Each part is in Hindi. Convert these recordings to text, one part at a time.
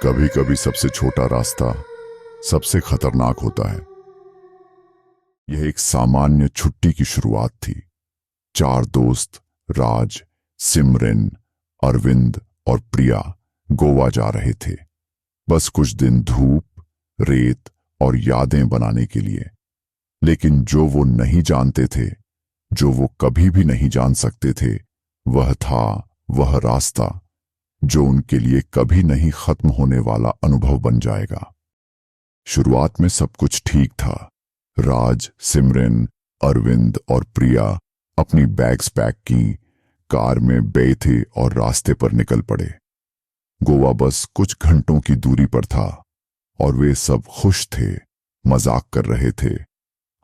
कभी कभी सबसे छोटा रास्ता सबसे खतरनाक होता है। यह एक सामान्य छुट्टी की शुरुआत थी। चार दोस्त राज, सिमरन, अरविंद और प्रिया गोवा जा रहे थे। बस कुछ दिन धूप, रेत और यादें बनाने के लिए। लेकिन जो वो नहीं जानते थे, जो वो कभी भी नहीं जान सकते थे, वह रास्ता जो उनके लिए कभी नहीं खत्म होने वाला अनुभव बन जाएगा। शुरुआत में सब कुछ ठीक था। राज, सिमरन, अरविंद और प्रिया अपनी बैग्स पैक की, कार में बैठे थे और रास्ते पर निकल पड़े। गोवा बस कुछ घंटों की दूरी पर था और वे सब खुश थे, मजाक कर रहे थे,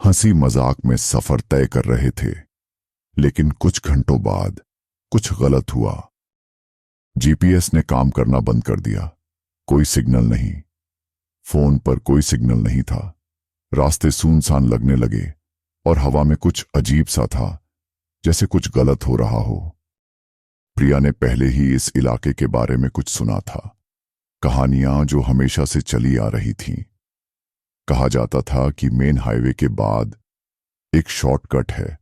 हंसी मजाक में सफर तय कर रहे थे। लेकिन कुछ घंटों बाद कुछ गलत हुआ। जीपीएस ने काम करना बंद कर दिया। कोई सिग्नल नहीं, फोन पर कोई सिग्नल नहीं था। रास्ते सुनसान लगने लगे और हवा में कुछ अजीब सा था, जैसे कुछ गलत हो रहा हो। प्रिया ने पहले ही इस इलाके के बारे में कुछ सुना था, कहानियां जो हमेशा से चली आ रही थीं। कहा जाता था कि मेन हाईवे के बाद एक शॉर्टकट है,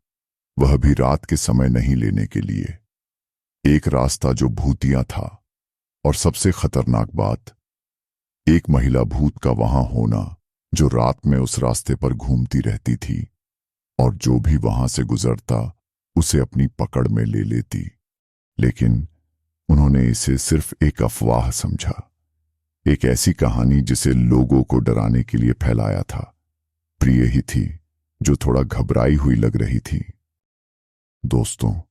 वह भी रात के समय नहीं लेने के लिए। एक रास्ता जो भूतिया था, और सबसे खतरनाक बात, एक महिला भूत का वहां होना जो रात में उस रास्ते पर घूमती रहती थी और जो भी वहां से गुजरता उसे अपनी पकड़ में ले लेती। लेकिन उन्होंने इसे सिर्फ एक अफवाह समझा, एक ऐसी कहानी जिसे लोगों को डराने के लिए फैलाया था। प्रिय ही थी जो थोड़ा घबराई हुई लग रही थी। दोस्तों,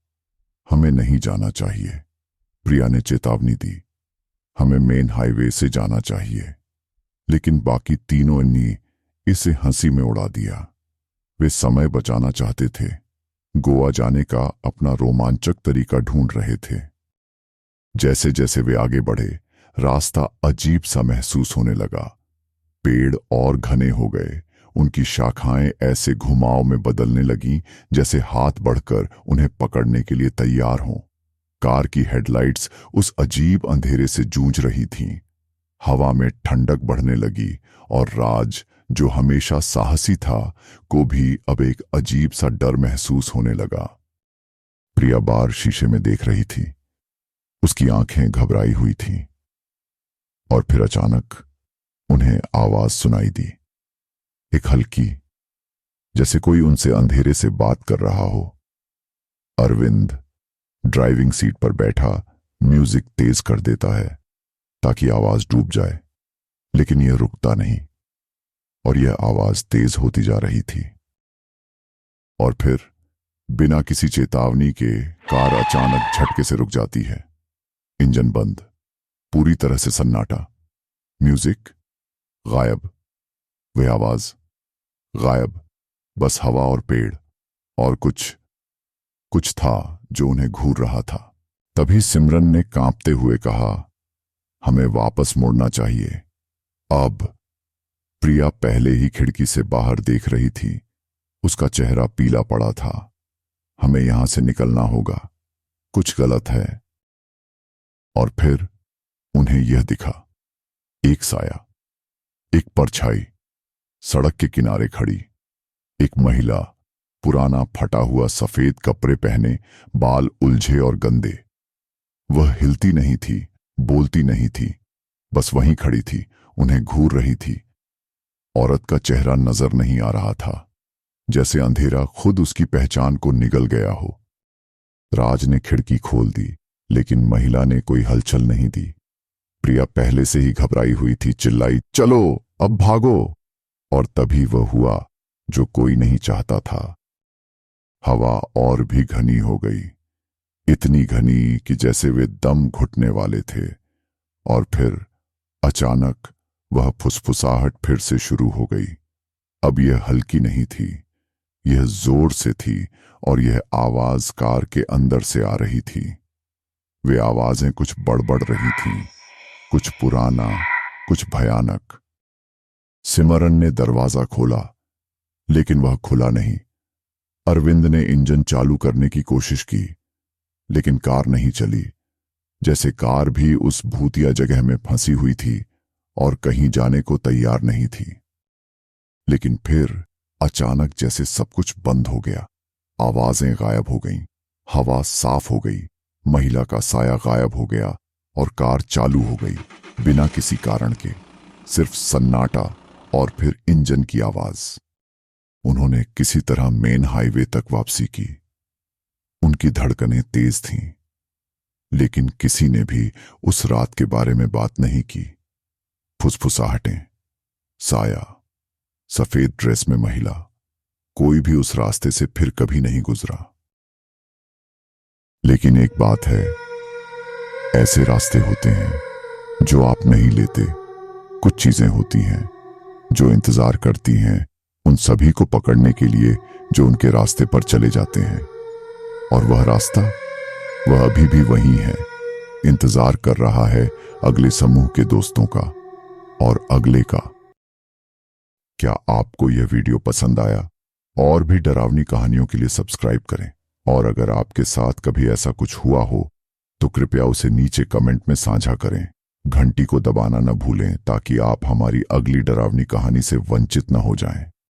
हमें नहीं जाना चाहिए, प्रिया ने चेतावनी दी। हमें मेन हाईवे से जाना चाहिए। लेकिन बाकी तीनों ने इसे हंसी में उड़ा दिया। वे समय बचाना चाहते थे, गोवा जाने का अपना रोमांचक तरीका ढूंढ रहे थे। जैसे जैसे वे आगे बढ़े, रास्ता अजीब सा महसूस होने लगा। पेड़ और घने हो गए, उनकी शाखाएं ऐसे घुमाव में बदलने लगी जैसे हाथ बढ़कर उन्हें पकड़ने के लिए तैयार हों। कार की हेडलाइट्स उस अजीब अंधेरे से जूझ रही थीं। हवा में ठंडक बढ़ने लगी और राज, जो हमेशा साहसी था, को भी अब एक अजीब सा डर महसूस होने लगा। प्रिया बार शीशे में देख रही थी, उसकी आंखें घबराई हुई थीं। और फिर अचानक उन्हें आवाज सुनाई दी, एक हल्की, जैसे कोई उनसे अंधेरे से बात कर रहा हो। अरविंद ड्राइविंग सीट पर बैठा म्यूजिक तेज कर देता है ताकि आवाज डूब जाए, लेकिन यह रुकता नहीं और यह आवाज तेज होती जा रही थी। और फिर बिना किसी चेतावनी के कार अचानक झटके से रुक जाती है। इंजन बंद, पूरी तरह से सन्नाटा, म्यूजिक गायब, वह आवाज गायब, बस हवा और पेड़ और कुछ था जो उन्हें घूर रहा था। तभी सिमरन ने कांपते हुए कहा, हमें वापस मुड़ना चाहिए अब। प्रिया पहले ही खिड़की से बाहर देख रही थी, उसका चेहरा पीला पड़ा था। हमें यहां से निकलना होगा, कुछ गलत है। और फिर उन्हें यह दिखा, एक साया, एक परछाई, सड़क के किनारे खड़ी। एक महिला, पुराना फटा हुआ सफेद कपड़े पहने, बाल उलझे और गंदे। वह हिलती नहीं थी, बोलती नहीं थी, बस वहीं खड़ी थी, उन्हें घूर रही थी। औरत का चेहरा नजर नहीं आ रहा था, जैसे अंधेरा खुद उसकी पहचान को निगल गया हो। राज ने खिड़की खोल दी, लेकिन महिला ने कोई हलचल नहीं दी। प्रिया पहले से ही घबराई हुई थी, चिल्लाई, चलो अब भागो। और तभी वह हुआ जो कोई नहीं चाहता था। हवा और भी घनी हो गई, इतनी घनी कि जैसे वे दम घुटने वाले थे। और फिर अचानक वह फुसफुसाहट फिर से शुरू हो गई। अब यह हल्की नहीं थी, यह जोर से थी और यह आवाज कार के अंदर से आ रही थी। वे आवाजें कुछ बड़बड़ रही थीं, कुछ पुराना, कुछ भयानक। सिमरन ने दरवाजा खोला, लेकिन वह खुला नहीं। अरविंद ने इंजन चालू करने की कोशिश की, लेकिन कार नहीं चली। जैसे कार भी उस भूतिया जगह में फंसी हुई थी और कहीं जाने को तैयार नहीं थी। लेकिन फिर अचानक जैसे सब कुछ बंद हो गया। आवाजें गायब हो गईं, हवा साफ हो गई, महिला का साया गायब हो गया और कार चालू हो गई बिना किसी कारण के। सिर्फ सन्नाटा और फिर इंजन की आवाज। उन्होंने किसी तरह मेन हाईवे तक वापसी की। उनकी धड़कनें तेज थीं, लेकिन किसी ने भी उस रात के बारे में बात नहीं की। फुसफुसाहटें, साया, सफेद ड्रेस में महिला, कोई भी उस रास्ते से फिर कभी नहीं गुजरा। लेकिन एक बात है, ऐसे रास्ते होते हैं जो आप नहीं लेते। कुछ चीजें होती हैं जो इंतजार करती हैं उन सभी को पकड़ने के लिए जो उनके रास्ते पर चले जाते हैं। और वह रास्ता, वह अभी भी वही है, इंतजार कर रहा है अगले समूह के दोस्तों का और अगले का। क्या आपको यह वीडियो पसंद आया? और भी डरावनी कहानियों के लिए सब्सक्राइब करें। और अगर आपके साथ कभी ऐसा कुछ हुआ हो तो कृपया उसे नीचे कमेंट में साझा करें। घंटी को दबाना न भूलें ताकि आप हमारी अगली डरावनी कहानी से वंचित न हो जाएं।